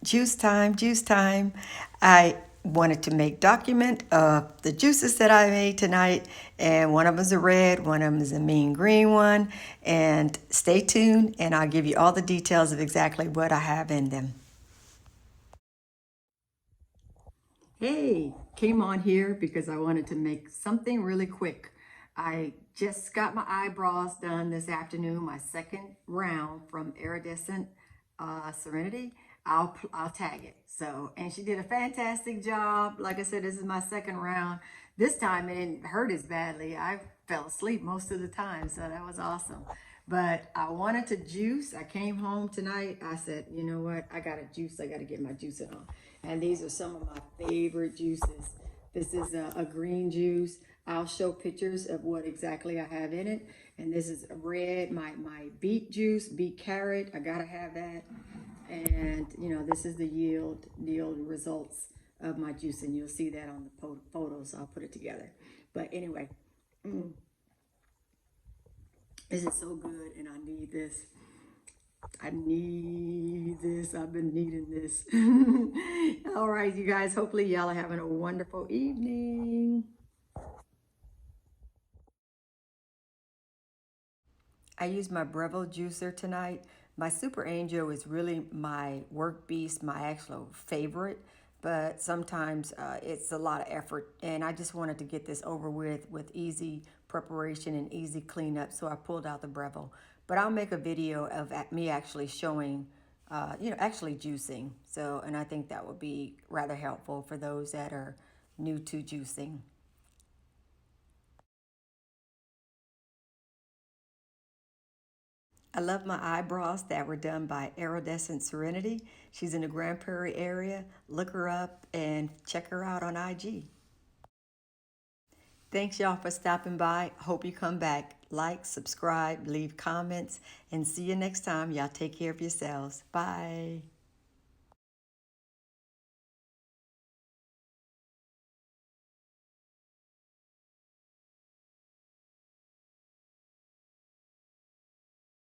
Juice time, juice time. I wanted to make document of the juices that I made tonight, and one of them is a red, one of them is a mean green one. And stay tuned, and I'll give you all the details of exactly what I have in them. Hey, came on here because I wanted to make something really quick. I just got my eyebrows done this afternoon, my second round from Iridescent Serenity. I'll tag it. So, and she did a fantastic job. Like I said, this is my second round. This time it didn't hurt as badly. I fell asleep most of the time, so that was awesome. But I wanted to juice. I came home tonight. I said, you know what? I got to juice. I got to get my juicing on. And these are some of my favorite juices. This is a green juice. I'll show pictures of what exactly I have in it. And this is red, my beet juice, beet carrot. I got to have that. And, you know, this is the yield results of my juice. And you'll see that on the photos. I'll put it together. But anyway, this is so good, and I need this. I need this. I've been needing this. All right, you guys. Hopefully, y'all are having a wonderful evening. I used my Breville juicer tonight. My Super Angel is really my work beast, my actual favorite, but sometimes it's a lot of effort, and I just wanted to get this over with easy preparation and easy cleanup, so I pulled out the Breville. But I'll make a video of me actually showing, actually juicing. So, and I think that would be rather helpful for those that are new to juicing. I love my eyebrows that were done by Iridescent Serenity. She's in the Grand Prairie area. Look her up and check her out on IG. Thanks y'all for stopping by. Hope you come back. Like, subscribe, leave comments, and see you next time. Y'all take care of yourselves. Bye.